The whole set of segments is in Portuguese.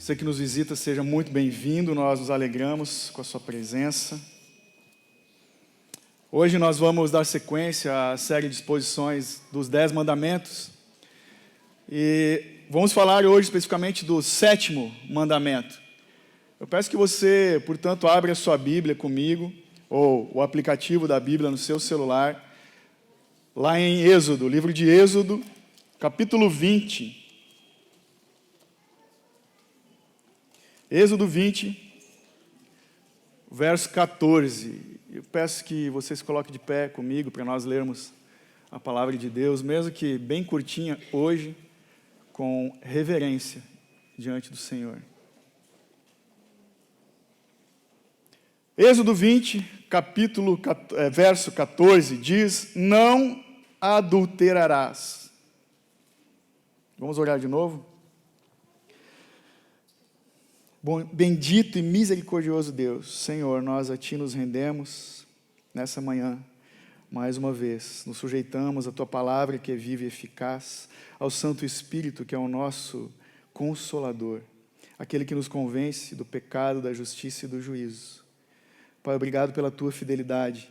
Você que nos visita, seja muito bem-vindo, nós nos alegramos com a sua presença. Hoje nós vamos dar sequência à série de exposições dos 10 mandamentos. E vamos falar hoje especificamente do 7º mandamento. Eu peço que você, portanto, abra a sua Bíblia comigo, ou o aplicativo da Bíblia no seu celular, lá em Êxodo, livro de Êxodo, capítulo 20. Êxodo 20, verso 14. Eu peço que você se coloque de pé comigo para nós lermos a palavra de Deus, mesmo que bem curtinha hoje, com reverência diante do Senhor. Êxodo 20, verso 14, diz: não adulterarás. Vamos orar de novo? Bom, bendito e misericordioso Deus, Senhor, nós a Ti nos rendemos nessa manhã, mais uma vez, nos sujeitamos à Tua palavra que é viva e eficaz, ao Santo Espírito que é o nosso Consolador, aquele que nos convence do pecado, da justiça e do juízo. Pai, obrigado pela Tua fidelidade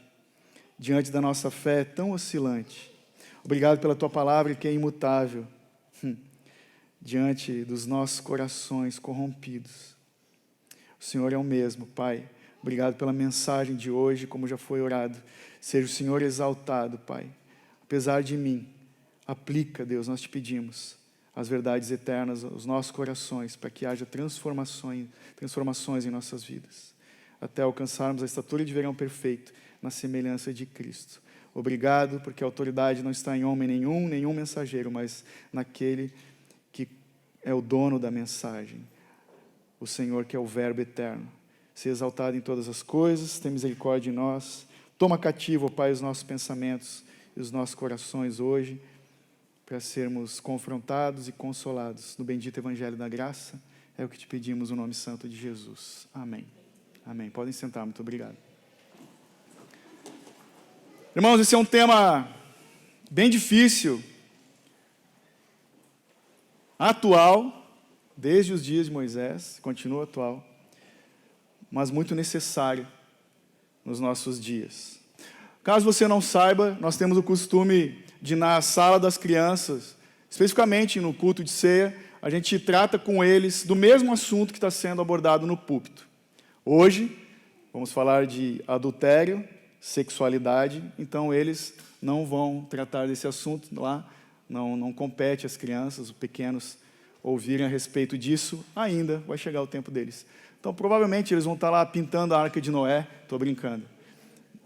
diante da nossa fé tão oscilante. Obrigado pela Tua palavra que é imutável diante dos nossos corações corrompidos. O Senhor é o mesmo, Pai. Obrigado pela mensagem de hoje, como já foi orado. Seja o Senhor exaltado, Pai. Apesar de mim, aplica, Deus, nós te pedimos, as verdades eternas aos nossos corações, para que haja transformações em nossas vidas, até alcançarmos a estatura de verão perfeito, na semelhança de Cristo. Obrigado, porque a autoridade não está em homem nenhum mensageiro, mas naquele que é o dono da mensagem, o Senhor que é o Verbo eterno. Seja exaltado em todas as coisas, tem misericórdia de nós. Toma cativo, ó Pai, os nossos pensamentos e os nossos corações hoje, para sermos confrontados e consolados no bendito Evangelho da Graça. É o que te pedimos no nome santo de Jesus. Amém. Amém. Podem sentar, muito obrigado. Irmãos, esse é um tema bem difícil, atual, desde os dias de Moisés, continua atual, mas muito necessário nos nossos dias. Caso você não saiba, nós temos o costume de, na sala das crianças, especificamente no culto de ceia, a gente trata com eles do mesmo assunto que está sendo abordado no púlpito. Hoje, vamos falar de adultério, sexualidade, então eles não vão tratar desse assunto lá, não compete às crianças, os pequenos, ouvirem a respeito disso, ainda vai chegar o tempo deles. Então, provavelmente, eles vão estar lá pintando a Arca de Noé, estou brincando.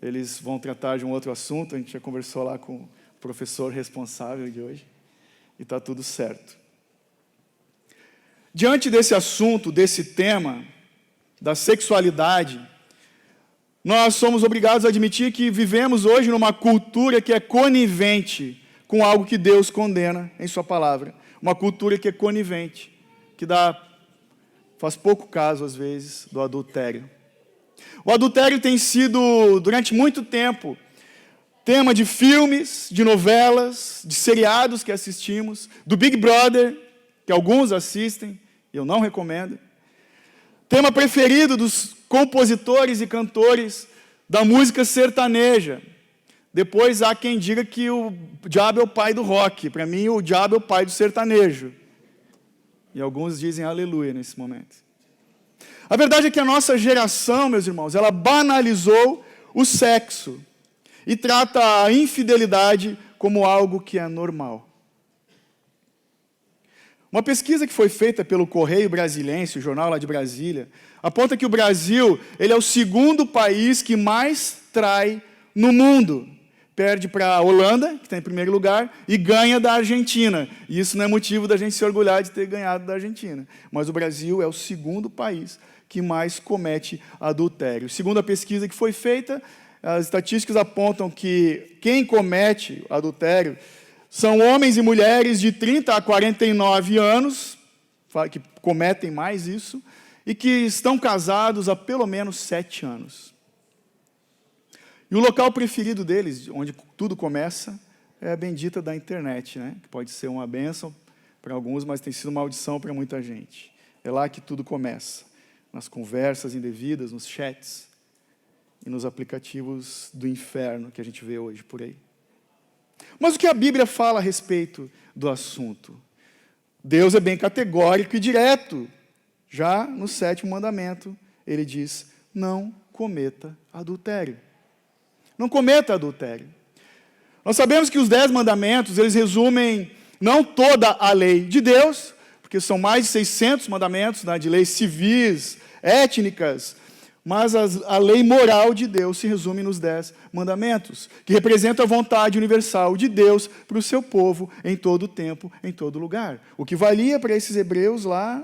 Eles vão tratar de um outro assunto, a gente já conversou lá com o professor responsável de hoje, e está tudo certo. Diante desse assunto, desse tema, da sexualidade, nós somos obrigados a admitir que vivemos hoje numa cultura que é conivente com algo que Deus condena em sua palavra. Uma cultura que é conivente, que faz pouco caso, às vezes, do adultério. O adultério tem sido, durante muito tempo, tema de filmes, de novelas, de seriados que assistimos, do Big Brother, que alguns assistem, e eu não recomendo. Tema preferido dos compositores e cantores da música sertaneja. Depois há quem diga que o diabo é o pai do rock. Para mim, o diabo é o pai do sertanejo. E alguns dizem aleluia nesse momento. A verdade é que a nossa geração, meus irmãos, ela banalizou o sexo e trata a infidelidade como algo que é normal. Uma pesquisa que foi feita pelo Correio Brasiliense, o jornal lá de Brasília, aponta que o Brasil ele é o segundo país que mais trai no mundo. Perde para a Holanda, que está em primeiro lugar, e ganha da Argentina. E isso não é motivo da gente se orgulhar de ter ganhado da Argentina. Mas o Brasil é o segundo país que mais comete adultério. Segundo a pesquisa que foi feita, as estatísticas apontam que quem comete adultério são homens e mulheres de 30 a 49 anos, que cometem mais isso, e que estão casados há pelo menos 7 anos. E o local preferido deles, onde tudo começa, é a bendita da internet, né? Que pode ser uma bênção para alguns, mas tem sido maldição para muita gente. É lá que tudo começa, nas conversas indevidas, nos chats e nos aplicativos do inferno que a gente vê hoje por aí. Mas o que a Bíblia fala a respeito do assunto? Deus é bem categórico e direto. Já no 7º mandamento, ele diz: não cometa adultério. Não cometa adultério. Nós sabemos que os 10 mandamentos, eles resumem não toda a lei de Deus, porque são mais de 600 mandamentos, né, de leis civis, étnicas, mas a lei moral de Deus se resume nos 10 mandamentos, que representam a vontade universal de Deus para o seu povo em todo tempo, em todo lugar. O que valia para esses hebreus lá,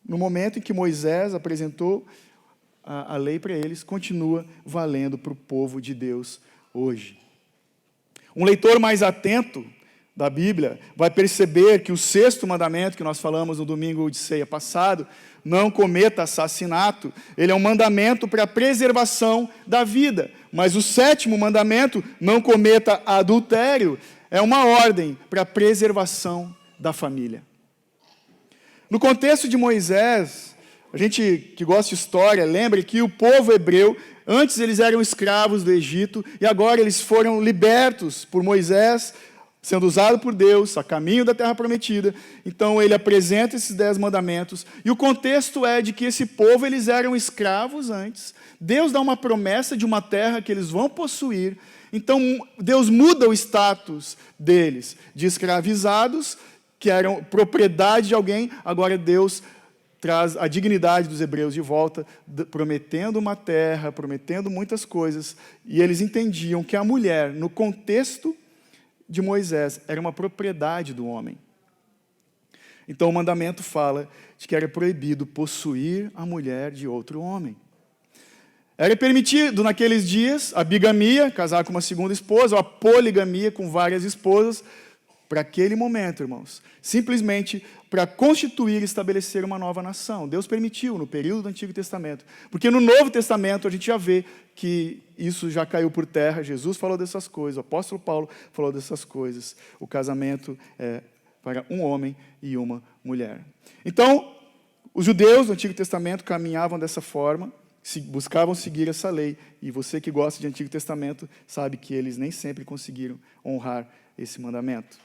no momento em que Moisés apresentou a lei para eles, continua valendo para o povo de Deus hoje. Um leitor mais atento da Bíblia vai perceber que o 6º mandamento, que nós falamos no domingo de ceia passado, não cometa assassinato, ele é um mandamento para a preservação da vida. Mas o 7º mandamento, não cometa adultério, é uma ordem para a preservação da família. No contexto de Moisés, a gente que gosta de história, lembra que o povo hebreu, antes eles eram escravos do Egito, e agora eles foram libertos por Moisés, sendo usado por Deus, a caminho da terra prometida. Então ele apresenta esses 10 mandamentos, e o contexto é de que esse povo, eles eram escravos antes. Deus dá uma promessa de uma terra que eles vão possuir. Então Deus muda o status deles, de escravizados, que eram propriedade de alguém, agora Deus traz a dignidade dos hebreus de volta, prometendo uma terra, prometendo muitas coisas, e eles entendiam que a mulher, no contexto de Moisés, era uma propriedade do homem. Então o mandamento fala de que era proibido possuir a mulher de outro homem. Era permitido naqueles dias a bigamia, casar com uma segunda esposa, ou a poligamia com várias esposas, para aquele momento, irmãos, simplesmente para constituir e estabelecer uma nova nação. Deus permitiu no período do Antigo Testamento, porque no Novo Testamento a gente já vê que isso já caiu por terra. Jesus falou dessas coisas, o apóstolo Paulo falou dessas coisas. O casamento é para um homem e uma mulher. Então, os judeus do Antigo Testamento caminhavam dessa forma, buscavam seguir essa lei, e você que gosta de Antigo Testamento sabe que eles nem sempre conseguiram honrar esse mandamento.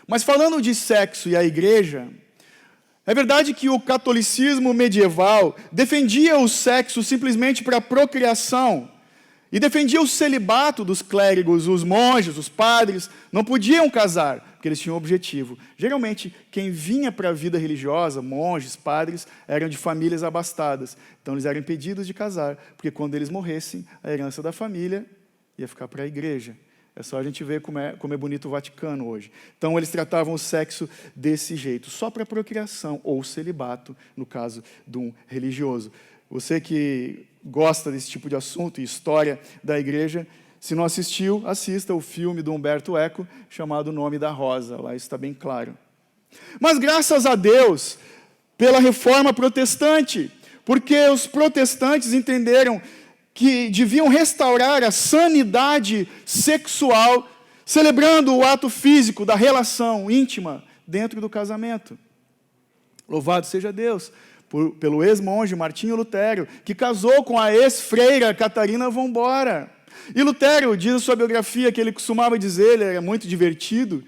Mas falando de sexo e a igreja, é verdade que o catolicismo medieval defendia o sexo simplesmente para a procriação e defendia o celibato dos clérigos, os monges, os padres, não podiam casar, porque eles tinham um objetivo. Geralmente, quem vinha para a vida religiosa, monges, padres, eram de famílias abastadas. Então, eles eram impedidos de casar, porque quando eles morressem, a herança da família ia ficar para a igreja. É só a gente ver como é bonito o Vaticano hoje. Então, eles tratavam o sexo desse jeito, só para procriação, ou celibato, no caso de um religioso. Você que gosta desse tipo de assunto e história da igreja, se não assistiu, assista o filme do Humberto Eco, chamado O Nome da Rosa. Lá está bem claro. Mas, graças a Deus, pela reforma protestante, porque os protestantes entenderam que deviam restaurar a sanidade sexual, celebrando o ato físico da relação íntima dentro do casamento. Louvado seja Deus pelo ex-monge Martinho Lutero, que casou com a ex-freira Catarina Vambora. E Lutero diz na sua biografia que ele costumava dizer, ele era muito divertido,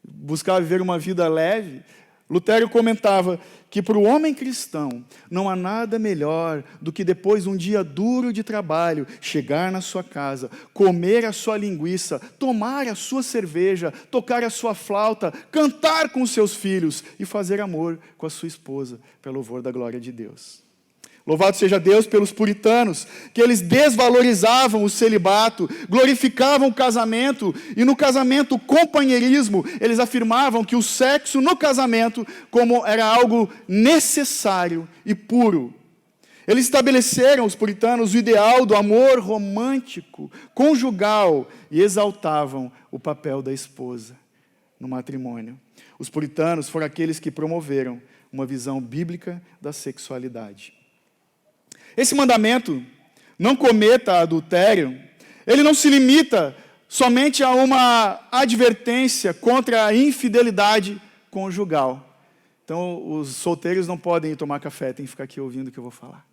buscava viver uma vida leve. Lutero comentava que para o homem cristão não há nada melhor do que depois de um dia duro de trabalho, chegar na sua casa, comer a sua linguiça, tomar a sua cerveja, tocar a sua flauta, cantar com os seus filhos e fazer amor com a sua esposa, pelo louvor da glória de Deus. Louvado seja Deus pelos puritanos, que eles desvalorizavam o celibato, glorificavam o casamento, e no casamento o companheirismo, eles afirmavam que o sexo no casamento como era algo necessário e puro. Eles estabeleceram, os puritanos, o ideal do amor romântico, conjugal, e exaltavam o papel da esposa no matrimônio. Os puritanos foram aqueles que promoveram uma visão bíblica da sexualidade. Esse mandamento, não cometa adultério, ele não se limita somente a uma advertência contra a infidelidade conjugal. Então, os solteiros não podem ir tomar café, tem que ficar aqui ouvindo o que eu vou falar.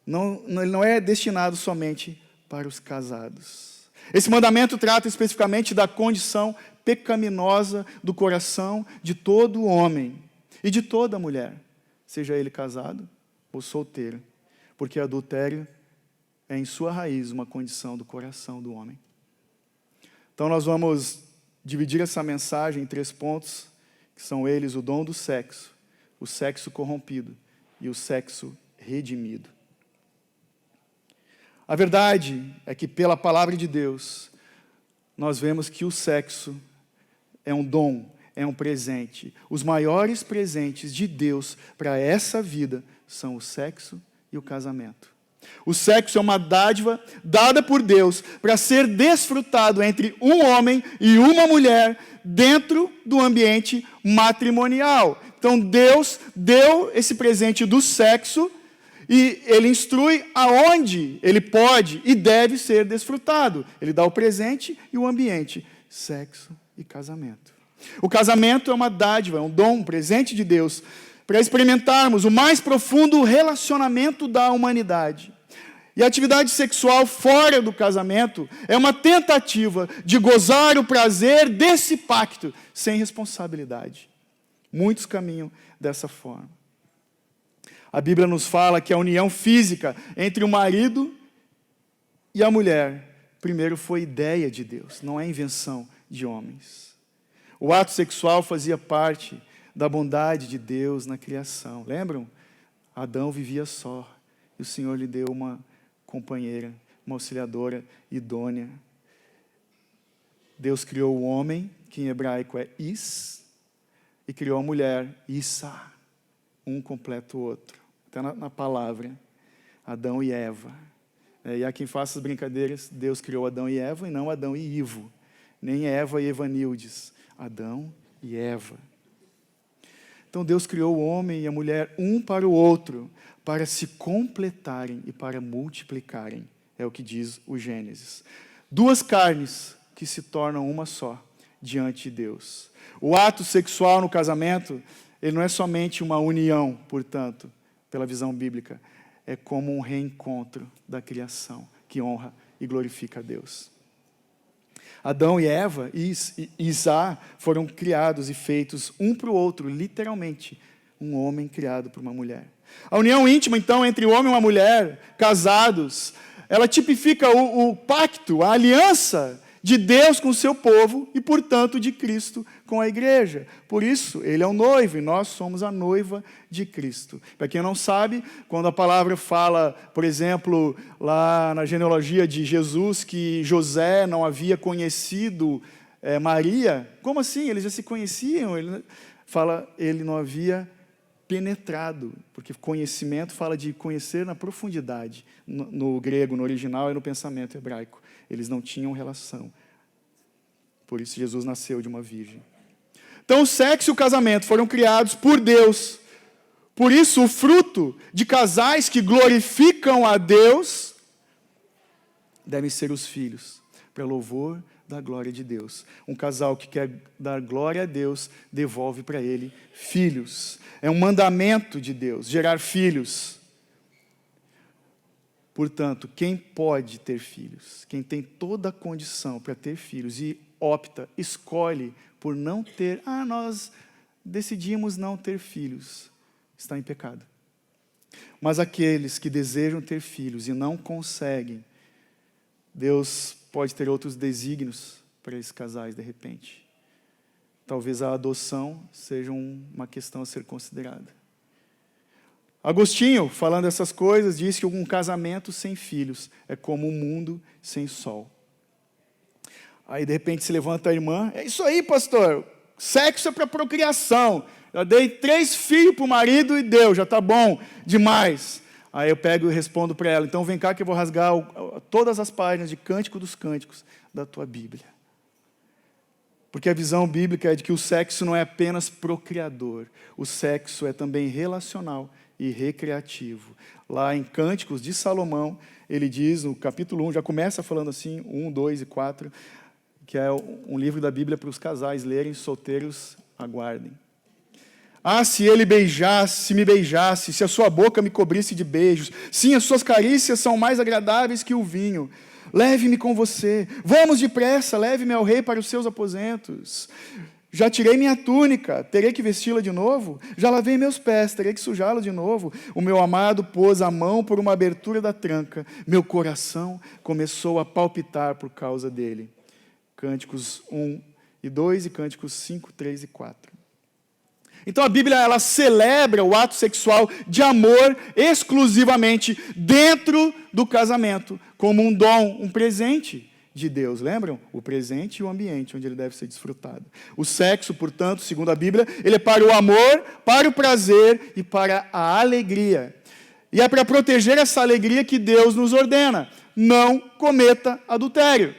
Ele não é destinado somente para os casados. Esse mandamento trata especificamente da condição pecaminosa do coração de todo homem e de toda mulher, seja ele casado ou solteiro, porque adultério é em sua raiz uma condição do coração do homem. Então nós vamos dividir essa mensagem em 3 pontos, que são eles: o dom do sexo, o sexo corrompido e o sexo redimido. A verdade é que, pela palavra de Deus, nós vemos que o sexo é um dom, é um presente. Os maiores presentes de Deus para essa vida são o sexo e o casamento. O sexo é uma dádiva dada por Deus para ser desfrutado entre um homem e uma mulher dentro do ambiente matrimonial. Então Deus deu esse presente do sexo e Ele instrui aonde ele pode e deve ser desfrutado. Ele dá o presente e o ambiente, sexo e casamento. O casamento é uma dádiva, é um dom, um presente de Deus, para experimentarmos o mais profundo relacionamento da humanidade. E a atividade sexual fora do casamento é uma tentativa de gozar o prazer desse pacto, sem responsabilidade. Muitos caminham dessa forma. A Bíblia nos fala que a união física entre o marido e a mulher, primeiro foi ideia de Deus, não é invenção de homens. O ato sexual fazia parte da bondade de Deus na criação. Lembram? Adão vivia só e o Senhor lhe deu uma companheira, uma auxiliadora idônea. Deus criou o homem, que em hebraico é Is, e criou a mulher, Issa. Um completa o outro. Até na palavra, Adão e Eva. E há quem faça as brincadeiras, Deus criou Adão e Eva, e não Adão e Ivo. Nem Eva e Evanildes. Adão e Eva. Então Deus criou o homem e a mulher um para o outro, para se completarem e para multiplicarem. É o que diz o Gênesis. 2 carnes que se tornam uma só diante de Deus. O ato sexual no casamento, ele não é somente uma união, portanto, pela visão bíblica, é como um reencontro da criação, que honra e glorifica a Deus. Adão e Eva e Isá foram criados e feitos um para o outro, literalmente, um homem criado por uma mulher. A união íntima, então, entre o homem e uma mulher, casados, ela tipifica o pacto, a aliança de Deus com o seu povo e, portanto, de Cristo com a igreja. Por isso, ele é o noivo e nós somos a noiva de Cristo. Para quem não sabe, quando a palavra fala, por exemplo, lá na genealogia de Jesus, que José não havia conhecido Maria, como assim? Eles já se conheciam? Ele não havia penetrado, porque conhecimento fala de conhecer na profundidade, no grego, no original e no pensamento hebraico. Eles não tinham relação. Por isso Jesus nasceu de uma virgem. Então o sexo e o casamento foram criados por Deus. Por isso o fruto de casais que glorificam a Deus devem ser os filhos, para louvor da glória de Deus. Um casal que quer dar glória a Deus, devolve para ele filhos. É um mandamento de Deus, gerar filhos. Portanto, quem pode ter filhos, quem tem toda a condição para ter filhos e opta, escolhe por não ter, nós decidimos não ter filhos, está em pecado. Mas aqueles que desejam ter filhos e não conseguem, Deus pode ter outros desígnios para esses casais, de repente. Talvez a adoção seja uma questão a ser considerada. Agostinho, falando essas coisas, diz que um casamento sem filhos é como um mundo sem sol. Aí, de repente, se levanta a irmã, é isso aí, pastor, sexo é para procriação. Eu dei 3 filhos para o marido e deu, já está bom demais. Aí eu pego e respondo para ela, então vem cá que eu vou rasgar todas as páginas de Cântico dos Cânticos da tua Bíblia. Porque a visão bíblica é de que o sexo não é apenas procriador, o sexo é também relacional e recreativo. Lá em Cânticos de Salomão, ele diz, no capítulo 1, já começa falando assim, 1, 2 e 4, que é um livro da Bíblia para os casais lerem, solteiros aguardem. Ah, se ele beijasse, se me beijasse, se a sua boca me cobrisse de beijos. Sim, as suas carícias são mais agradáveis que o vinho. Leve-me com você. Vamos depressa, leve-me ao rei para os seus aposentos. Já tirei minha túnica, terei que vesti-la de novo? Já lavei meus pés, terei que sujá-la de novo? O meu amado pôs a mão por uma abertura da tranca. Meu coração começou a palpitar por causa dele. Cânticos 1 e 2 e Cânticos 5, 3 e 4. Então a Bíblia, ela celebra o ato sexual de amor exclusivamente dentro do casamento, como um dom, um presente de Deus. Lembram? O presente e o ambiente onde ele deve ser desfrutado. O sexo, portanto, segundo a Bíblia, ele é para o amor, para o prazer e para a alegria. E é para proteger essa alegria que Deus nos ordena: não cometa adultério.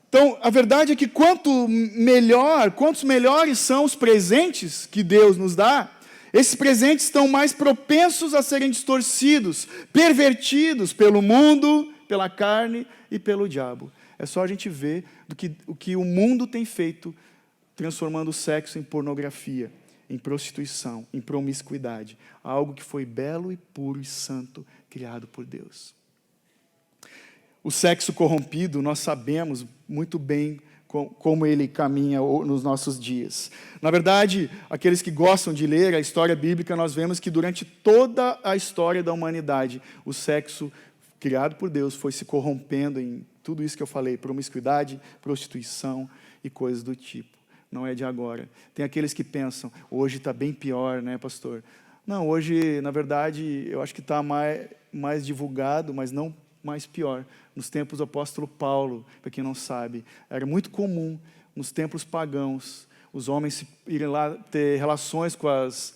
Então, a verdade é que quantos melhores são os presentes que Deus nos dá, esses presentes estão mais propensos a serem distorcidos, pervertidos pelo mundo, pela carne e pelo diabo. É só a gente ver o que o mundo tem feito, transformando o sexo em pornografia, em prostituição, em promiscuidade. Algo que foi belo e puro e santo, criado por Deus. O sexo corrompido, nós sabemos muito bem como ele caminha nos nossos dias. Na verdade, aqueles que gostam de ler a história bíblica, nós vemos que durante toda a história da humanidade, o sexo criado por Deus foi se corrompendo em tudo isso que eu falei: promiscuidade, prostituição e coisas do tipo. Não é de agora. Tem aqueles que pensam: hoje está bem pior, né, pastor? Não, hoje, na verdade, eu acho que está mais divulgado, mas não mais pior. Nos tempos do apóstolo Paulo, para quem não sabe, era muito comum, nos templos pagãos, os homens irem lá ter relações com as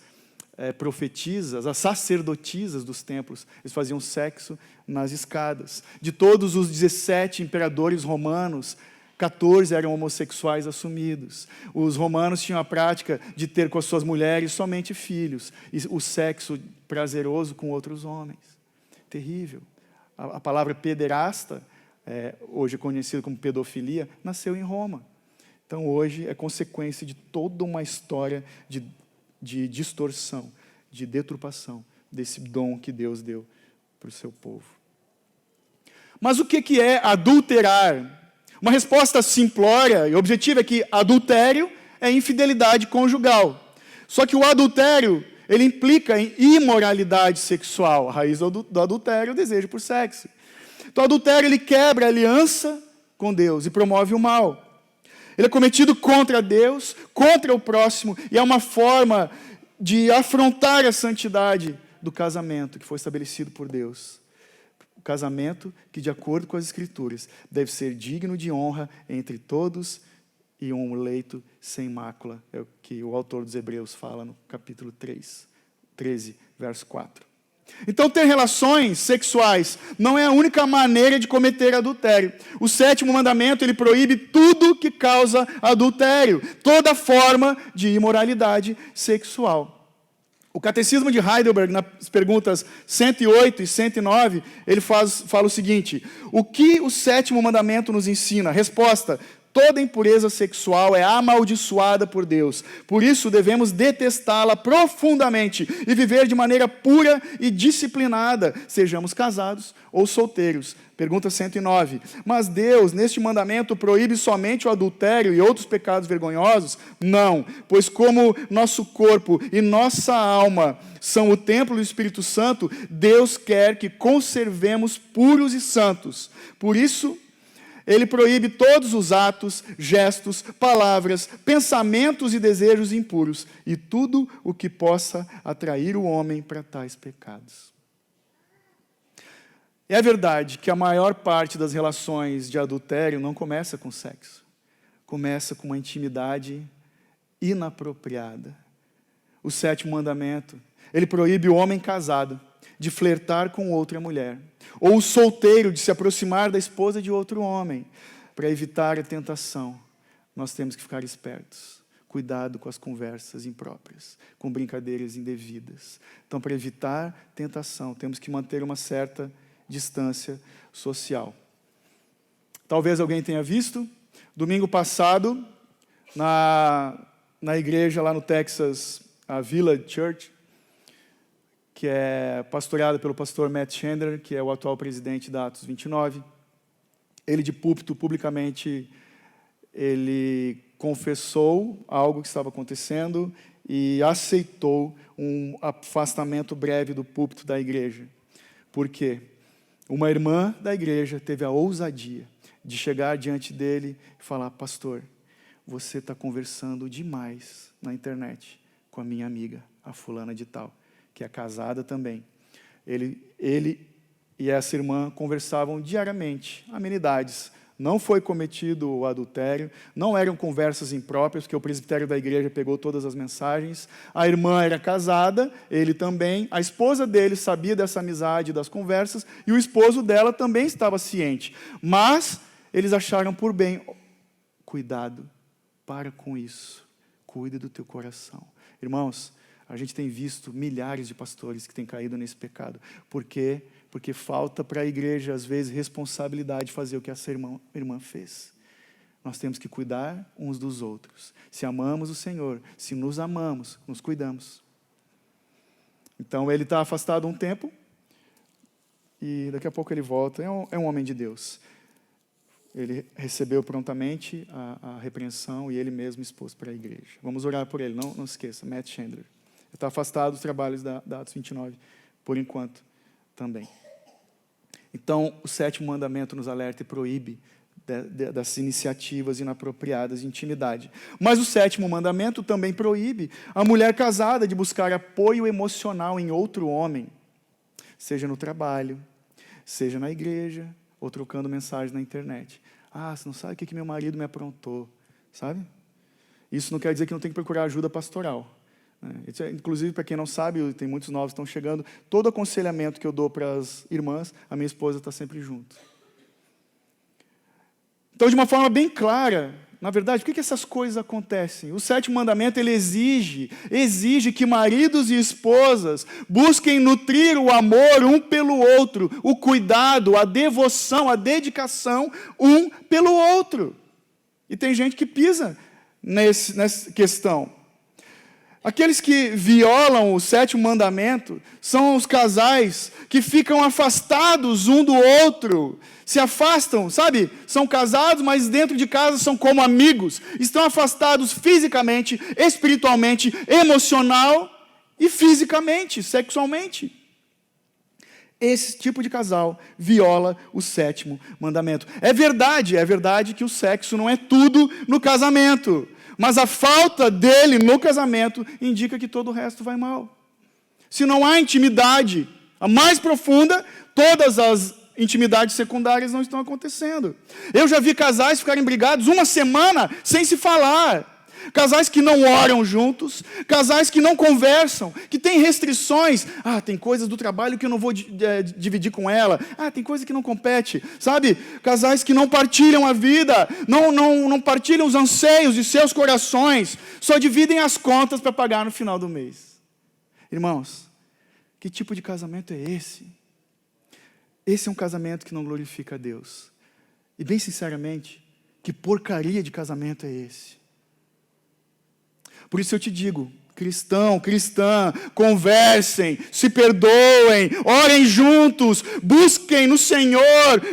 profetisas, as sacerdotisas dos templos. Eles faziam sexo nas escadas. De todos os 17 imperadores romanos, 14 eram homossexuais assumidos. Os romanos tinham a prática de ter com as suas mulheres somente filhos, e o sexo prazeroso com outros homens. Terrível. A palavra pederasta, hoje conhecida como pedofilia, nasceu em Roma. Então, hoje, é consequência de toda uma história de distorção, de deturpação desse dom que Deus deu para o seu povo. Mas o que é adulterar? Uma resposta simplória e objetiva é que adultério é infidelidade conjugal. Só que o adultério, ele implica em imoralidade sexual. A raiz do adultério é o desejo por sexo. Então, o adultério, ele quebra a aliança com Deus e promove o mal. Ele é cometido contra Deus, contra o próximo, e é uma forma de afrontar a santidade do casamento que foi estabelecido por Deus. O casamento que, de acordo com as Escrituras, deve ser digno de honra entre todos e um leito sem mácula. É o que o autor dos Hebreus fala no capítulo 13, verso 4. Então, ter relações sexuais não é a única maneira de cometer adultério. O 7º mandamento, ele proíbe tudo que causa adultério, toda forma de imoralidade sexual. O Catecismo de Heidelberg, nas perguntas 108 e 109, ele fala o seguinte: o que o 7º mandamento nos ensina? Resposta: toda impureza sexual é amaldiçoada por Deus. Por isso, devemos detestá-la profundamente e viver de maneira pura e disciplinada, sejamos casados ou solteiros. Pergunta 109. Mas Deus, neste mandamento, proíbe somente o adultério e outros pecados vergonhosos? Não, pois como nosso corpo e nossa alma são o templo do Espírito Santo, Deus quer que conservemos puros e santos. Por isso, ele proíbe todos os atos, gestos, palavras, pensamentos e desejos impuros, e tudo o que possa atrair o homem para tais pecados. É verdade que a maior parte das relações de adultério não começa com sexo. Começa com uma intimidade inapropriada. O 7º mandamento, ele proíbe o homem casado de flertar com outra mulher, ou o solteiro de se aproximar da esposa de outro homem. Para evitar a tentação, nós temos que ficar espertos. Cuidado com as conversas impróprias, com brincadeiras indevidas. Então, para evitar tentação, temos que manter uma certa distância social. Talvez alguém tenha visto, domingo passado, na igreja lá no Texas, a Village Church, que é pastoreada pelo pastor Matt Chandler, que é o atual presidente da Atos 29. Ele, de púlpito, publicamente, ele confessou algo que estava acontecendo e aceitou um afastamento breve do púlpito da igreja. Por quê? Uma irmã da igreja teve a ousadia de chegar diante dele e falar: pastor, você está conversando demais na internet com a minha amiga, a fulana de tal, que é casada também. Ele e essa irmã conversavam diariamente, amenidades. Não foi cometido o adultério, não eram conversas impróprias, porque o presbitério da igreja pegou todas as mensagens. A irmã era casada, ele também. A esposa dele sabia dessa amizade, das conversas, e o esposo dela também estava ciente. Mas eles acharam por bem: cuidado, para com isso, cuide do teu coração. Irmãos, a gente tem visto milhares de pastores que têm caído nesse pecado. Por quê? Porque falta para a igreja, às vezes, responsabilidade de fazer o que essa irmã fez. Nós temos que cuidar uns dos outros. Se amamos o Senhor, se nos amamos, nos cuidamos. Então, ele está afastado um tempo, e daqui a pouco ele volta. É um homem de Deus. Ele recebeu prontamente a repreensão e ele mesmo expôs para a igreja. Vamos orar por ele, não esqueça, Matt Chandler. Ele está afastado dos trabalhos da Atos 29, por enquanto também. Então, o 7º mandamento nos alerta e proíbe das iniciativas inapropriadas de intimidade. Mas o 7º mandamento também proíbe a mulher casada de buscar apoio emocional em outro homem, seja no trabalho, seja na igreja, ou trocando mensagem na internet. Você não sabe o que meu marido me aprontou, sabe? Isso não quer dizer que não tem que procurar ajuda pastoral. Isso é, inclusive, para quem não sabe, tem muitos novos que estão chegando, todo aconselhamento que eu dou para as irmãs, a minha esposa está sempre junto. Então, de uma forma bem clara, na verdade, por que essas coisas acontecem? O 7º mandamento, ele exige que maridos e esposas busquem nutrir o amor um pelo outro, o cuidado, a devoção, a dedicação um pelo outro. E tem gente que pisa nessa questão. Aqueles que violam o 7º mandamento são os casais que ficam afastados um do outro, se afastam, sabe? São casados, mas dentro de casa são como amigos. Estão afastados fisicamente, espiritualmente, emocional e fisicamente, sexualmente. Esse tipo de casal viola o 7º mandamento. É verdade que o sexo não é tudo no casamento. Mas a falta dele no casamento indica que todo o resto vai mal. Se não há intimidade, a mais profunda, todas as intimidades secundárias não estão acontecendo. Eu já vi casais ficarem brigados uma semana sem se falar. Casais que não oram juntos, casais que não conversam, que têm restrições. Tem coisas do trabalho que eu não vou dividir com ela. Tem coisa que não compete, sabe? Casais que não partilham a vida, não partilham os anseios de seus corações, só dividem as contas para pagar no final do mês. Irmãos, que tipo de casamento é esse? Esse é um casamento que não glorifica a Deus. E bem sinceramente, que porcaria de casamento é esse? Por isso eu te digo, cristão, cristã, conversem, se perdoem, orem juntos, busquem no Senhor,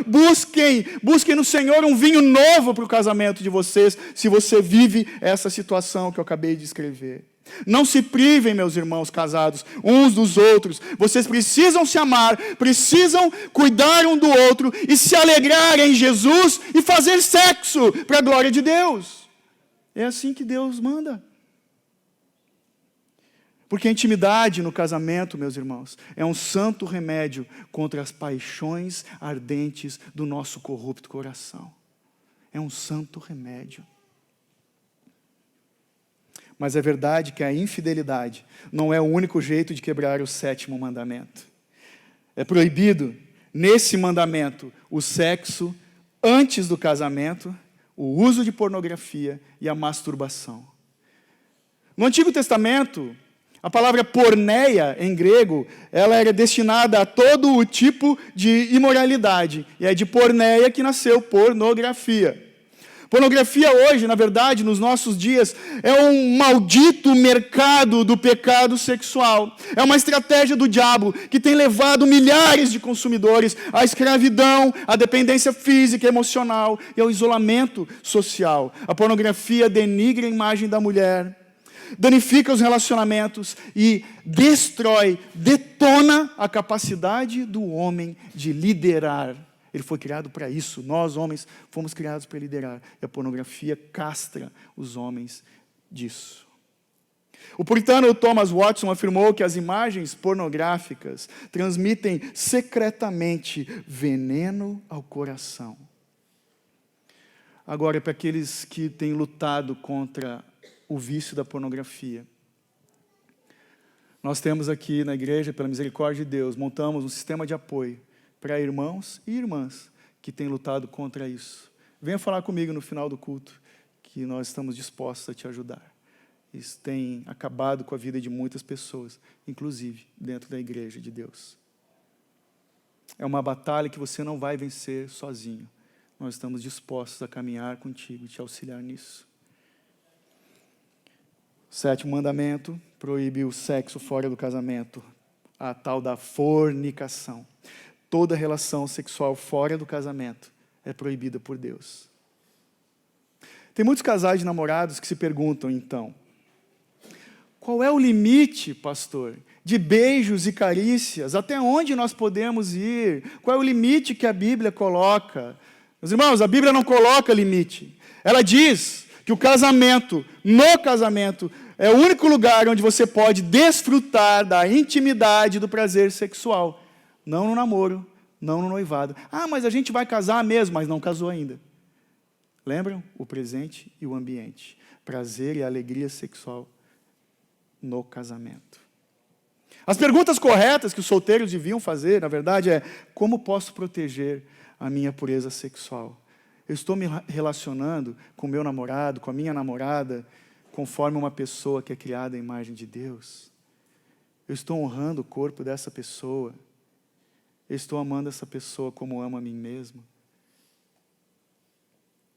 busquem no Senhor um vinho novo para o casamento de vocês, se você vive essa situação que eu acabei de escrever. Não se privem, meus irmãos casados, uns dos outros. Vocês precisam se amar, precisam cuidar um do outro e se alegrar em Jesus e fazer sexo para a glória de Deus. É assim que Deus manda. Porque a intimidade no casamento, meus irmãos, é um santo remédio contra as paixões ardentes do nosso corrupto coração. É um santo remédio. Mas é verdade que a infidelidade não é o único jeito de quebrar o 7º mandamento. É proibido, nesse mandamento, o sexo antes do casamento, o uso de pornografia e a masturbação. No Antigo Testamento, a palavra porneia, em grego, ela era destinada a todo o tipo de imoralidade. E é de porneia que nasceu pornografia. Pornografia hoje, na verdade, nos nossos dias, é um maldito mercado do pecado sexual. É uma estratégia do diabo que tem levado milhares de consumidores à escravidão, à dependência física e emocional e ao isolamento social. A pornografia denigra a imagem da mulher, danifica os relacionamentos e destrói, detona a capacidade do homem de liderar. Ele foi criado para isso. Nós, homens, fomos criados para liderar. E a pornografia castra os homens disso. O puritano Thomas Watson afirmou que as imagens pornográficas transmitem secretamente veneno ao coração. Agora, para aqueles que têm lutado contra o vício da pornografia, nós temos aqui na igreja, pela misericórdia de Deus, montamos um sistema de apoio para irmãos e irmãs que têm lutado contra isso. Venha falar comigo no final do culto, que nós estamos dispostos a te ajudar. Isso tem acabado com a vida de muitas pessoas, inclusive dentro da igreja de Deus. É uma batalha que você não vai vencer sozinho. Nós estamos dispostos a caminhar contigo e te auxiliar nisso. O 7º mandamento proíbe o sexo fora do casamento, a tal da fornicação. Toda relação sexual fora do casamento é proibida por Deus. Tem muitos casais de namorados que se perguntam, então, qual é o limite, pastor, de beijos e carícias? Até onde nós podemos ir? Qual é o limite que a Bíblia coloca? Meus irmãos, a Bíblia não coloca limite. Ela diz que o casamento, no casamento, é o único lugar onde você pode desfrutar da intimidade do prazer sexual. Não no namoro, não no noivado. Ah, mas a gente vai casar mesmo, mas não casou ainda. Lembram? O presente e o ambiente. Prazer e alegria sexual no casamento. As perguntas corretas que os solteiros deviam fazer, na verdade, é: como posso proteger a minha pureza sexual? Eu estou me relacionando com o meu namorado, com a minha namorada, conforme uma pessoa que é criada à imagem de Deus? Eu estou honrando o corpo dessa pessoa? Eu estou amando essa pessoa como amo a mim mesmo?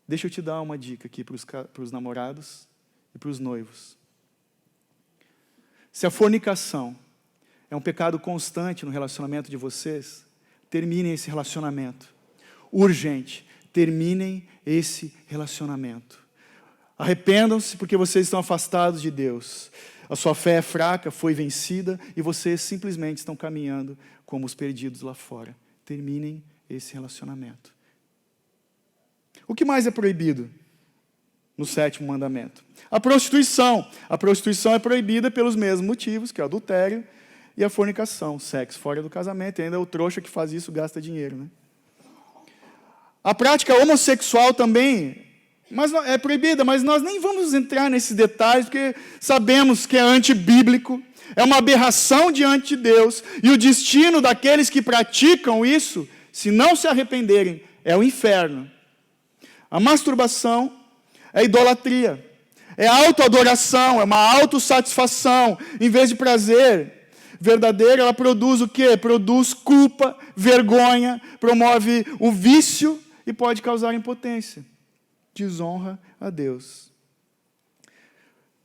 Deixa eu te dar uma dica aqui para os namorados e para os noivos. Se a fornicação é um pecado constante no relacionamento de vocês, terminem esse relacionamento. Urgente, terminem esse relacionamento. Arrependam-se porque vocês estão afastados de Deus. A sua fé é fraca, foi vencida, e vocês simplesmente estão caminhando como os perdidos lá fora. Terminem esse relacionamento. O que mais é proibido no 7º mandamento? A prostituição. A prostituição é proibida pelos mesmos motivos, que é o adultério e a fornicação, sexo fora do casamento. E ainda o trouxa que faz isso gasta dinheiro, né? A prática homossexual também é proibida, mas nós nem vamos entrar nesses detalhes, porque sabemos que é antibíblico, é uma aberração diante de Deus, e o destino daqueles que praticam isso, se não se arrependerem, é o inferno. A masturbação é idolatria, é autoadoração, é uma autossatisfação. Em vez de prazer verdadeiro, ela produz o quê? Produz culpa, vergonha, promove o vício e pode causar impotência. Desonra a Deus.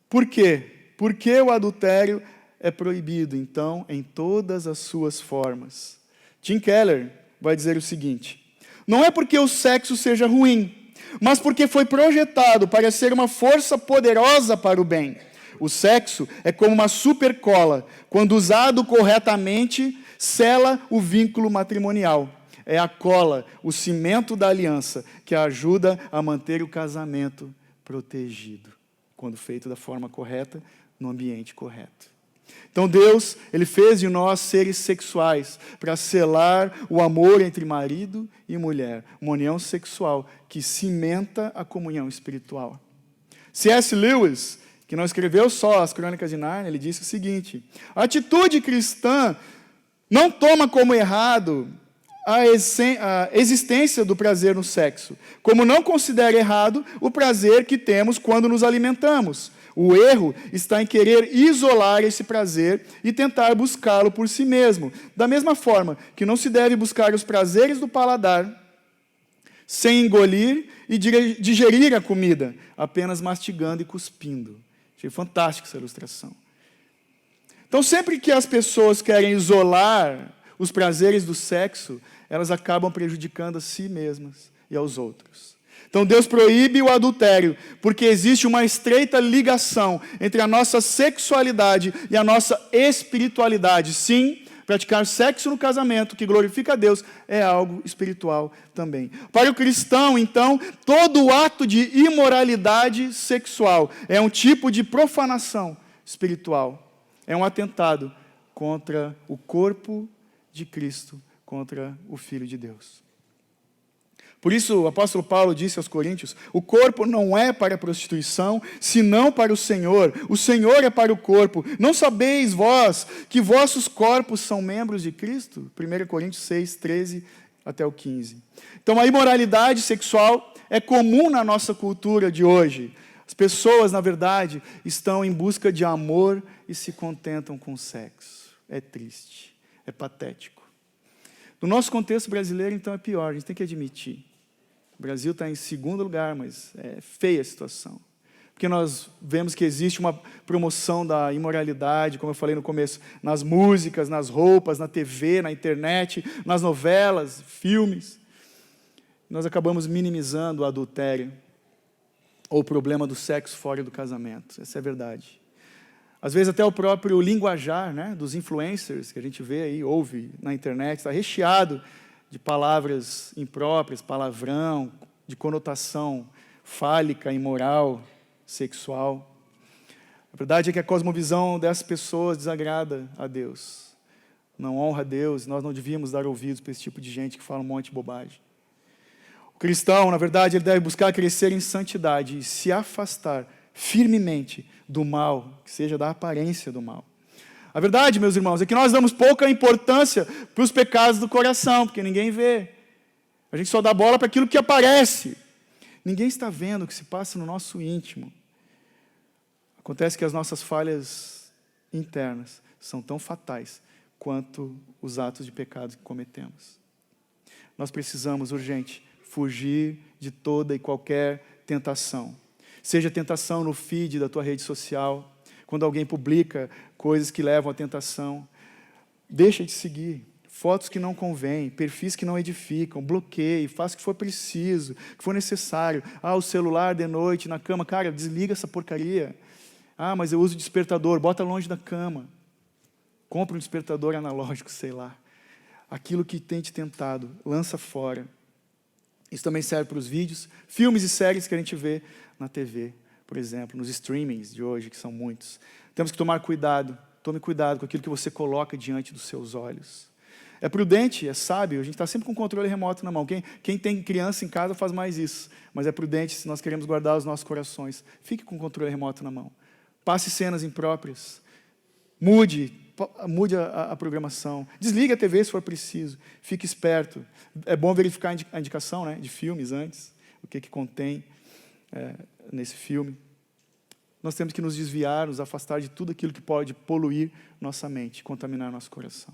Por quê? Porque o adultério é proibido, então, em todas as suas formas. Tim Keller vai dizer o seguinte: não é porque o sexo seja ruim, mas porque foi projetado para ser uma força poderosa para o bem. O sexo é como uma supercola. Quando usado corretamente, sela o vínculo matrimonial. É a cola, o cimento da aliança, que ajuda a manter o casamento protegido, quando feito da forma correta, no ambiente correto. Então Deus, Ele fez de nós seres sexuais para selar o amor entre marido e mulher, uma união sexual que cimenta a comunhão espiritual. C.S. Lewis, que não escreveu só as Crônicas de Nárnia, ele disse o seguinte: a atitude cristã não toma como errado a existência do prazer no sexo, como não considera errado o prazer que temos quando nos alimentamos. O erro está em querer isolar esse prazer e tentar buscá-lo por si mesmo. Da mesma forma que não se deve buscar os prazeres do paladar sem engolir e digerir a comida, apenas mastigando e cuspindo. Achei fantástica essa ilustração. Então, sempre que as pessoas querem isolar os prazeres do sexo, elas acabam prejudicando a si mesmas e aos outros. Então, Deus proíbe o adultério, porque existe uma estreita ligação entre a nossa sexualidade e a nossa espiritualidade. Sim, praticar sexo no casamento, que glorifica a Deus, é algo espiritual também. Para o cristão, então, todo ato de imoralidade sexual é um tipo de profanação espiritual. É um atentado contra o corpo de Cristo, contra o Filho de Deus. Por isso, o apóstolo Paulo disse aos Coríntios, o corpo não é para a prostituição, senão para o Senhor é para o corpo. Não sabeis vós que vossos corpos são membros de Cristo? 1 Coríntios 6, 13 até o 15. Então, a imoralidade sexual é comum na nossa cultura de hoje. As pessoas, na verdade, estão em busca de amor e se contentam com o sexo. É triste, é patético. No nosso contexto brasileiro, então, é pior, a gente tem que admitir. O Brasil está em segundo lugar, mas é feia a situação. Porque nós vemos que existe uma promoção da imoralidade, como eu falei no começo, nas músicas, nas roupas, na TV, na internet, nas novelas, filmes. Nós acabamos minimizando o adultério ou o problema do sexo fora do casamento. Essa é a verdade. Às vezes até o próprio linguajar, né, dos influencers que a gente vê aí, ouve na internet, está recheado de palavras impróprias, palavrão, de conotação fálica, imoral, sexual. A verdade é que a cosmovisão dessas pessoas desagrada a Deus. Não honra a Deus, nós não devíamos dar ouvidos para esse tipo de gente que fala um monte de bobagem. O cristão, na verdade, ele deve buscar crescer em santidade e se afastar firmemente do mal, que seja da aparência do mal. A verdade, meus irmãos, é que nós damos pouca importância para os pecados do coração, porque ninguém vê. A gente só dá bola para aquilo que aparece. Ninguém está vendo o que se passa no nosso íntimo. Acontece que as nossas falhas internas são tão fatais quanto os atos de pecado que cometemos. Nós precisamos, urgente, fugir de toda e qualquer tentação. Seja tentação no feed da tua rede social, quando alguém publica coisas que levam à tentação, deixa de seguir. Fotos que não convêm, perfis que não edificam, bloqueie, faça o que for preciso, o que for necessário. O celular de noite na cama, cara, desliga essa porcaria. Mas eu uso despertador, bota longe da cama. Compra um despertador analógico, sei lá. Aquilo que tem te tentado, lança fora. Isso também serve para os vídeos, filmes e séries que a gente vê na TV, por exemplo, nos streamings de hoje, que são muitos. Temos que tomar cuidado, tome cuidado com aquilo que você coloca diante dos seus olhos. É prudente, é sábio, a gente está sempre com o controle remoto na mão. Quem tem criança em casa faz mais isso, mas é prudente se nós queremos guardar os nossos corações. Fique com o controle remoto na mão. Passe cenas impróprias, mude a programação, desligue a TV se for preciso, fique esperto. É bom verificar a indicação, né, de filmes antes, o que contém nesse filme. Nós temos que nos desviar, nos afastar de tudo aquilo que pode poluir nossa mente, contaminar nosso coração.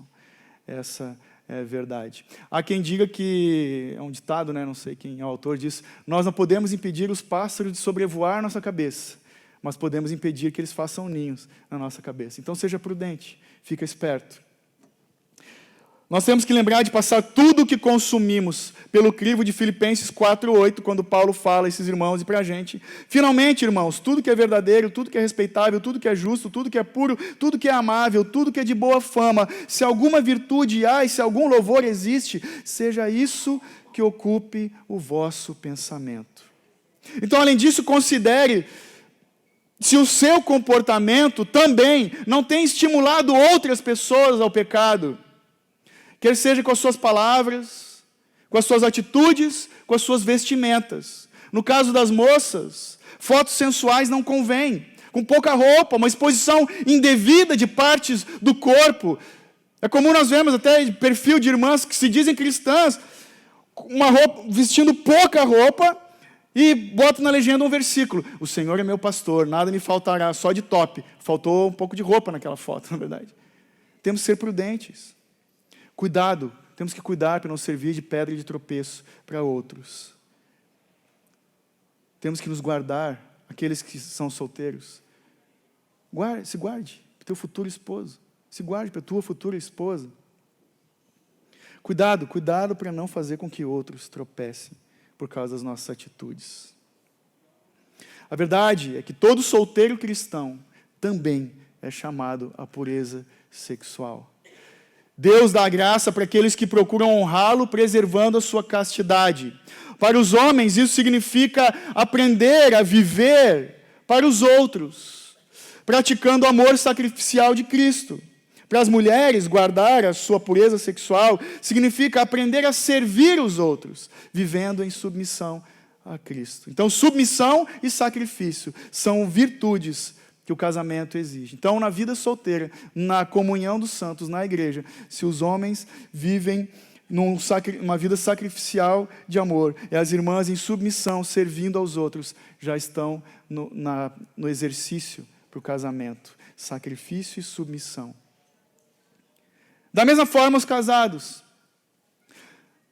Essa é a verdade. Há quem diga que, é um ditado, né, não sei quem é o autor disso, nós não podemos impedir os pássaros de sobrevoar nossa cabeça, mas podemos impedir que eles façam ninhos na nossa cabeça. Então seja prudente, fica esperto. Nós temos que lembrar de passar tudo o que consumimos pelo crivo de Filipenses 4:8, quando Paulo fala a esses irmãos e para a gente. Finalmente, irmãos, tudo que é verdadeiro, tudo que é respeitável, tudo que é justo, tudo que é puro, tudo que é amável, tudo que é de boa fama, se alguma virtude há e se algum louvor existe, seja isso que ocupe o vosso pensamento. Então, além disso, considere se o seu comportamento também não tem estimulado outras pessoas ao pecado. Quer seja com as suas palavras, com as suas atitudes, com as suas vestimentas. No caso das moças, fotos sensuais não convêm. Com pouca roupa, uma exposição indevida de partes do corpo. É comum nós vemos até perfil de irmãs que se dizem cristãs, vestindo pouca roupa e botam na legenda um versículo. O Senhor é meu pastor, nada me faltará, só de top. Faltou um pouco de roupa naquela foto, na verdade. Temos que ser prudentes. Cuidado, temos que cuidar para não servir de pedra de tropeço para outros. temos que nos guardar, aqueles que são solteiros. Se guarde para o teu futuro esposo. Se guarde para a tua futura esposa. Cuidado para não fazer com que outros tropecem por causa das nossas atitudes. A verdade é que todo solteiro cristão também é chamado à pureza sexual. Deus dá graça para aqueles que procuram honrá-lo, preservando a sua castidade. Para os homens, isso significa aprender a viver para os outros, praticando o amor sacrificial de Cristo. Para as mulheres, guardar a sua pureza sexual significa aprender a servir os outros, vivendo em submissão a Cristo. Então, submissão e sacrifício são virtudes que o casamento exige. Então, na vida solteira, na comunhão dos santos, na igreja, se os homens vivem uma vida sacrificial de amor, e as irmãs em submissão, servindo aos outros, já estão no exercício para o casamento. Sacrifício e submissão. Da mesma forma, os casados.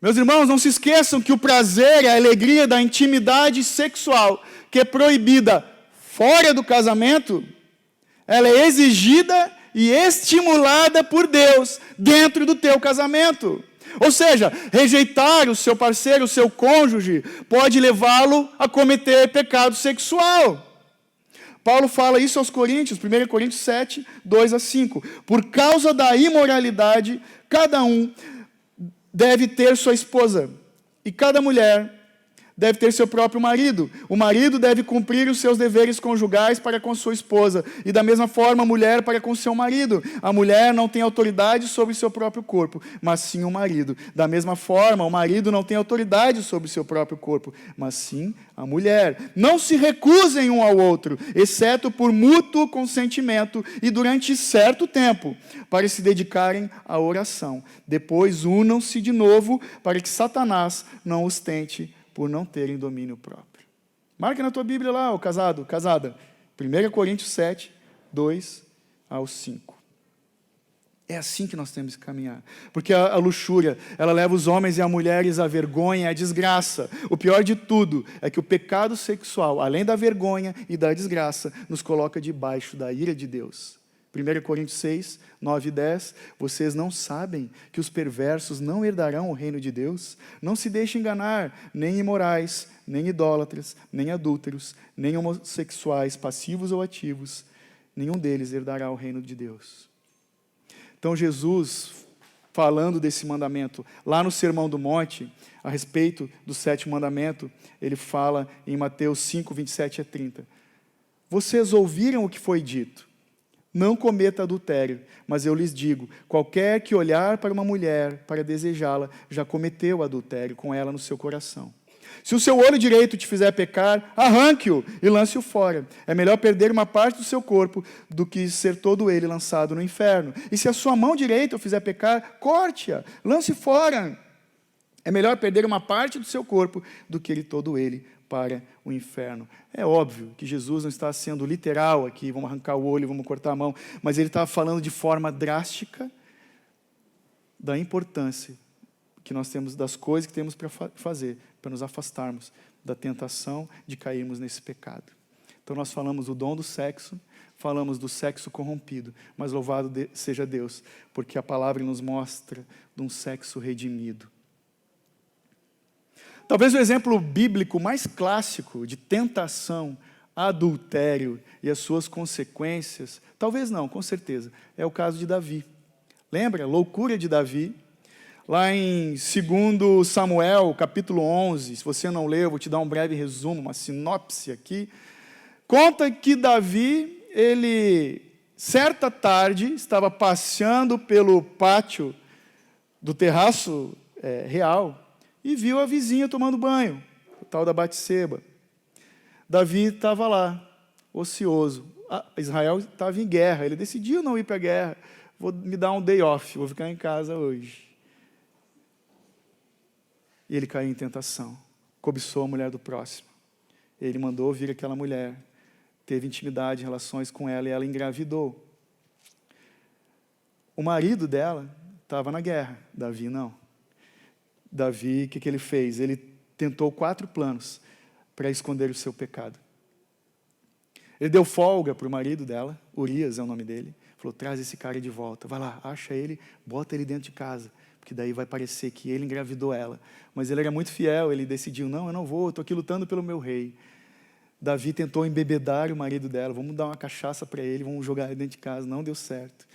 Meus irmãos, não se esqueçam que o prazer e a alegria da intimidade sexual, que é proibida fora do casamento, ela é exigida e estimulada por Deus dentro do teu casamento. Ou seja, rejeitar o seu parceiro, o seu cônjuge, pode levá-lo a cometer pecado sexual. Paulo fala isso aos Coríntios, 1 Coríntios 7, 2-5. Por causa da imoralidade, cada um deve ter sua esposa, e cada mulher deve ter seu próprio marido. O marido deve cumprir os seus deveres conjugais para com sua esposa, e da mesma forma a mulher para com seu marido. A mulher não tem autoridade sobre seu próprio corpo, mas sim o marido. Da mesma forma, o marido não tem autoridade sobre seu próprio corpo, mas sim a mulher. Não se recusem um ao outro, exceto por mútuo consentimento e durante certo tempo, para se dedicarem à oração. Depois unam-se de novo, para que Satanás não os tente por não terem domínio próprio. Marca na tua Bíblia lá, o casado, casada. 1 Coríntios 7, 2-5. É assim que nós temos que caminhar. Porque a luxúria, ela leva os homens e as mulheres à vergonha e à desgraça. O pior de tudo é que o pecado sexual, além da vergonha e da desgraça, nos coloca debaixo da ira de Deus. 1 Coríntios 6, 9 e 10, vocês não sabem que os perversos não herdarão o reino de Deus? Não se deixem enganar, nem imorais, nem idólatras, nem adúlteros, nem homossexuais, passivos ou ativos, nenhum deles herdará o reino de Deus. Então Jesus, falando desse mandamento, lá no Sermão do Monte, a respeito do 7º mandamento, ele fala em Mateus 5, 27-30. Vocês ouviram o que foi dito? Não cometa adultério, mas eu lhes digo, qualquer que olhar para uma mulher para desejá-la, já cometeu adultério com ela no seu coração. Se o seu olho direito te fizer pecar, arranque-o e lance-o fora. É melhor perder uma parte do seu corpo do que ser todo ele lançado no inferno. E se a sua mão direita o fizer pecar, corte-a, lance fora. É melhor perder uma parte do seu corpo do que todo ele para o inferno. É óbvio que Jesus não está sendo literal aqui, vamos arrancar o olho, vamos cortar a mão, mas ele está falando de forma drástica da importância que nós temos, das coisas que temos para fazer, para nos afastarmos da tentação de cairmos nesse pecado. Então nós falamos do dom do sexo, falamos do sexo corrompido, mas louvado seja Deus, porque a palavra nos mostra de um sexo redimido. Talvez o exemplo bíblico mais clássico de tentação, adultério e as suas consequências, talvez não, com certeza, é o caso de Davi. Lembra? Loucura de Davi. Lá em 2 Samuel, capítulo 11, se você não leu, eu vou te dar um breve resumo, uma sinopse aqui. Conta que Davi, ele, certa tarde, estava passeando pelo pátio do terraço real, e viu a vizinha tomando banho, o tal da Batseba. Davi estava lá, ocioso. Israel estava em guerra, ele decidiu não ir para a guerra. Vou me dar um day off, vou ficar em casa hoje. E ele caiu em tentação, cobiçou a mulher do próximo. Ele mandou vir aquela mulher, teve intimidade, relações com ela, e ela engravidou. O marido dela estava na guerra, Davi não. Davi, o que ele fez? Ele tentou 4 planos. para esconder o seu pecado. Ele deu folga para o marido dela, Urias é o nome dele, falou, traz esse cara de volta, vai lá, acha ele, bota ele dentro de casa, porque daí vai parecer que ele engravidou ela. Mas ele era muito fiel, ele decidiu, não, eu não vou, estou aqui lutando pelo meu rei. Davi tentou embebedar o marido dela, vamos dar uma cachaça para ele, vamos jogar ele dentro de casa, não deu certo.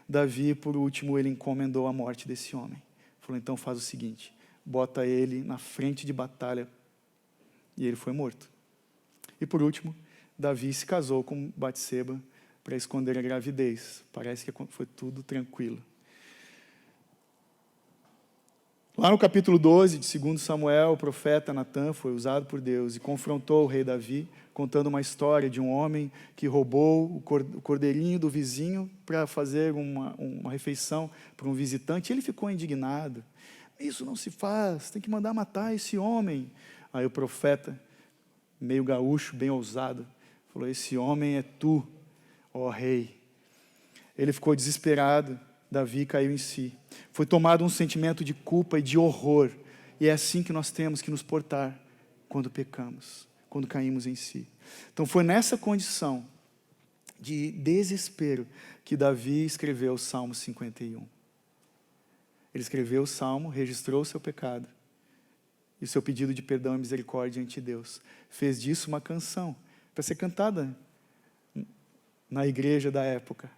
Davi, por último, ele encomendou a morte desse homem. Falou, então faz o seguinte, bota ele na frente de batalha, e ele foi morto. E por último, Davi se casou com Batseba para esconder a gravidez. Parece que foi tudo tranquilo. Lá no capítulo 12 de 2 Samuel, o profeta Natã foi usado por Deus e confrontou o rei Davi, contando uma história de um homem que roubou o cordeirinho do vizinho para fazer uma refeição para um visitante. Ele ficou indignado. Isso não se faz, tem que mandar matar esse homem. Aí o profeta, meio gaúcho, bem ousado, falou, esse homem é tu, ó rei. Ele ficou desesperado, Davi caiu em si. Foi tomado um sentimento de culpa e de horror. E é assim que nós temos que nos portar quando pecamos, quando caímos em si. Então foi nessa condição de desespero que Davi escreveu o Salmo 51. Ele escreveu o Salmo, registrou o seu pecado e o seu pedido de perdão e misericórdia ante Deus. Fez disso uma canção para ser cantada na igreja da época.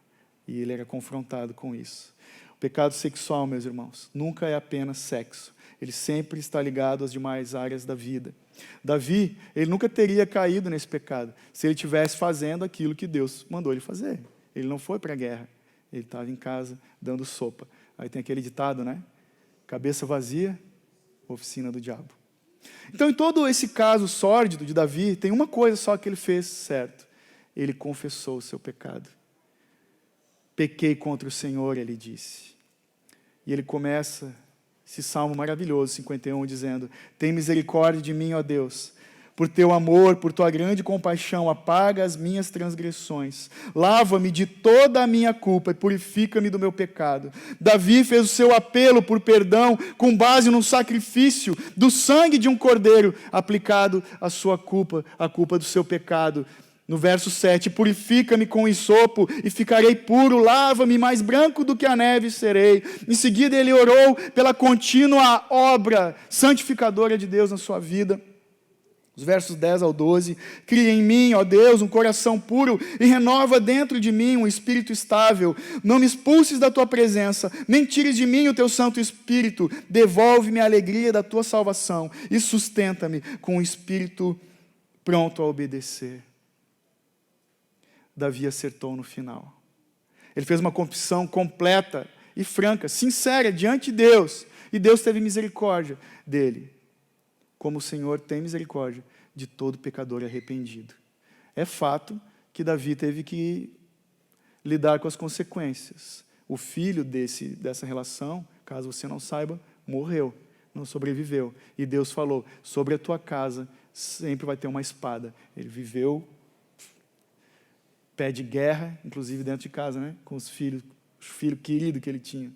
E ele era confrontado com isso. O pecado sexual, meus irmãos, nunca é apenas sexo. Ele sempre está ligado às demais áreas da vida. Davi, ele nunca teria caído nesse pecado se ele estivesse fazendo aquilo que Deus mandou ele fazer. Ele não foi para a guerra. Ele estava em casa dando sopa. Aí tem aquele ditado, né? Cabeça vazia, oficina do diabo. Então, em todo esse caso sórdido de Davi, tem uma coisa só que ele fez certo. Ele confessou o seu pecado. Pequei contra o Senhor, ele disse. E ele começa esse salmo maravilhoso, 51, dizendo, tem misericórdia de mim, ó Deus, por teu amor, por tua grande compaixão, apaga as minhas transgressões, lava-me de toda a minha culpa e purifica-me do meu pecado. Davi fez o seu apelo por perdão com base no sacrifício do sangue de um cordeiro aplicado à sua culpa, a culpa do seu pecado. No verso 7, purifica-me com hisopo e ficarei puro, lava-me mais branco do que a neve serei. Em seguida ele orou pela contínua obra santificadora de Deus na sua vida. Os versos 10 ao 12, cria em mim, ó Deus, um coração puro e renova dentro de mim um espírito estável. Não me expulses da tua presença, nem tires de mim o teu Santo Espírito. Devolve-me a alegria da tua salvação e sustenta-me com um espírito pronto a obedecer. Davi acertou no final. Ele fez uma confissão completa e franca, sincera, diante de Deus. E Deus teve misericórdia dele. Como o Senhor tem misericórdia de todo pecador arrependido. É fato que Davi teve que lidar com as consequências. O filho dessa relação, caso você não saiba, morreu, não sobreviveu. E Deus falou, sobre a tua casa sempre vai ter uma espada. Ele viveu pé de guerra, inclusive dentro de casa, né? Com os filhos queridos que ele tinha.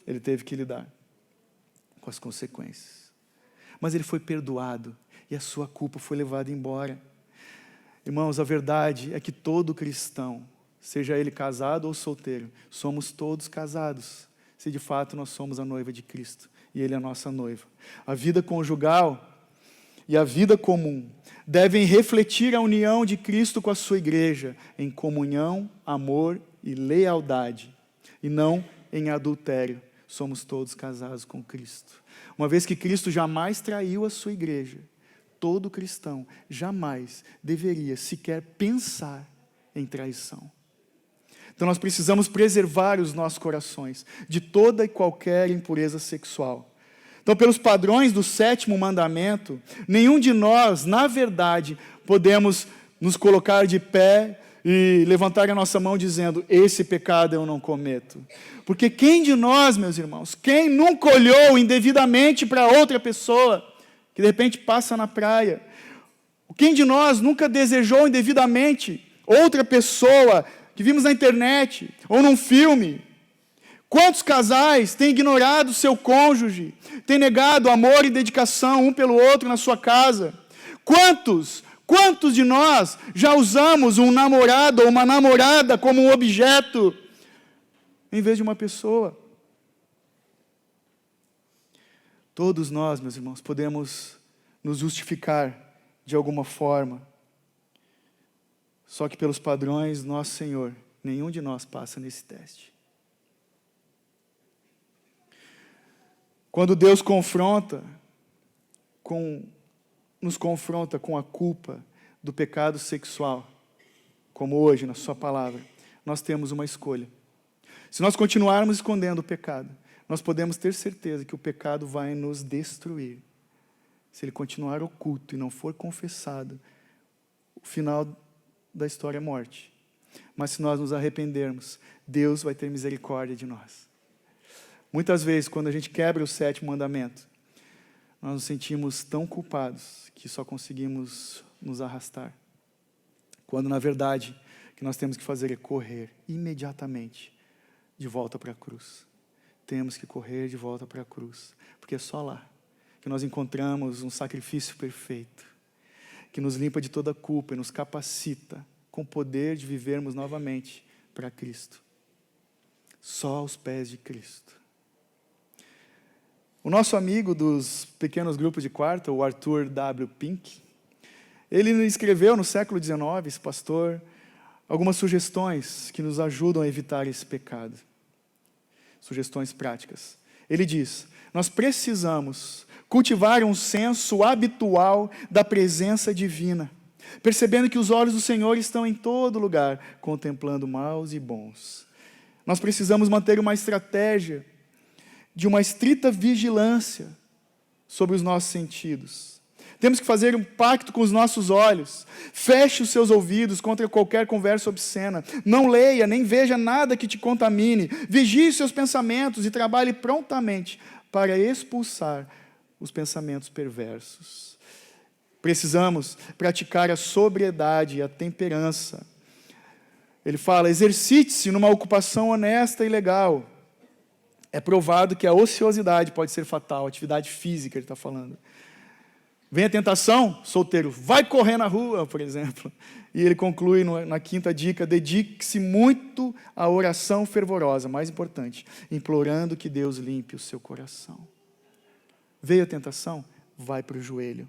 Ele teve que lidar com as consequências. Mas ele foi perdoado e a sua culpa foi levada embora. Irmãos, a verdade é que todo cristão, seja ele casado ou solteiro, somos todos casados, se de fato nós somos a noiva de Cristo e ele é a nossa noiva. A vida conjugal e a vida comum devem refletir a união de Cristo com a sua igreja em comunhão, amor e lealdade, e não em adultério. Somos todos casados com Cristo. Uma vez que Cristo jamais traiu a sua igreja, todo cristão jamais deveria sequer pensar em traição. Então nós precisamos preservar os nossos corações de toda e qualquer impureza sexual. Então, pelos padrões do 7º mandamento, nenhum de nós, na verdade, podemos nos colocar de pé e levantar a nossa mão dizendo, esse pecado eu não cometo. Porque quem de nós, meus irmãos, quem nunca olhou indevidamente para outra pessoa, que de repente passa na praia? Quem de nós nunca desejou indevidamente outra pessoa que vimos na internet ou num filme? Quantos casais têm ignorado seu cônjuge, têm negado amor e dedicação um pelo outro na sua casa? Quantos de nós já usamos um namorado ou uma namorada como um objeto em vez de uma pessoa? Todos nós, meus irmãos, podemos nos justificar de alguma forma. Só que pelos padrões, nosso Senhor, nenhum de nós passa nesse teste. Quando Deus nos confronta com a culpa do pecado sexual, como hoje na sua palavra, nós temos uma escolha. Se nós continuarmos escondendo o pecado, nós podemos ter certeza que o pecado vai nos destruir. Se ele continuar oculto e não for confessado, o final da história é morte. Mas se nós nos arrependermos, Deus vai ter misericórdia de nós. Muitas vezes, quando a gente quebra o 7º mandamento, nós nos sentimos tão culpados que só conseguimos nos arrastar. Quando, na verdade, o que nós temos que fazer é correr imediatamente de volta para a cruz. Temos que correr de volta para a cruz, porque é só lá que nós encontramos um sacrifício perfeito, que nos limpa de toda culpa e nos capacita com o poder de vivermos novamente para Cristo. Só aos pés de Cristo. O nosso amigo dos pequenos grupos de quarta, o Arthur W. Pink, ele escreveu no século XIX, esse pastor, algumas sugestões que nos ajudam a evitar esse pecado. Sugestões práticas. Ele diz: nós precisamos cultivar um senso habitual da presença divina, percebendo que os olhos do Senhor estão em todo lugar, contemplando maus e bons. Nós precisamos manter uma estratégia de uma estrita vigilância sobre os nossos sentidos. Temos que fazer um pacto com os nossos olhos. Feche os seus ouvidos contra qualquer conversa obscena. Não leia, nem veja nada que te contamine. Vigie seus pensamentos e trabalhe prontamente para expulsar os pensamentos perversos. Precisamos praticar a sobriedade e a temperança. Ele fala: exercite-se numa ocupação honesta e legal. É provado que a ociosidade pode ser fatal, atividade física, ele está falando. Vem a tentação, solteiro, vai correr na rua, por exemplo. E ele conclui na 5ª dica: dedique-se muito à oração fervorosa, mais importante, implorando que Deus limpe o seu coração. Veio a tentação, vai para o joelho.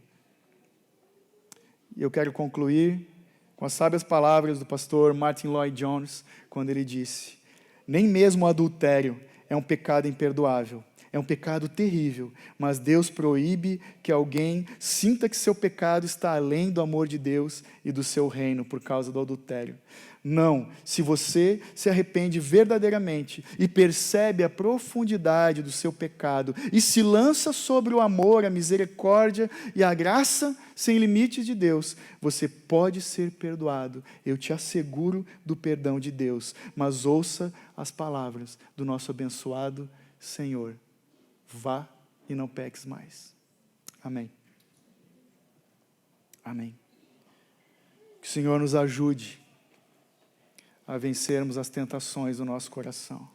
E eu quero concluir com as sábias palavras do pastor Martin Lloyd-Jones, quando ele disse: nem mesmo o adultério é um pecado imperdoável, é um pecado terrível, mas Deus proíbe que alguém sinta que seu pecado está além do amor de Deus e do seu reino por causa do adultério. Não, se você se arrepende verdadeiramente e percebe a profundidade do seu pecado e se lança sobre o amor, a misericórdia e a graça sem limites de Deus, você pode ser perdoado. Eu te asseguro do perdão de Deus, mas ouça as palavras do nosso abençoado Senhor. Vá e não peques mais. Amém. Amém. Que o Senhor nos ajude a vencermos as tentações do nosso coração.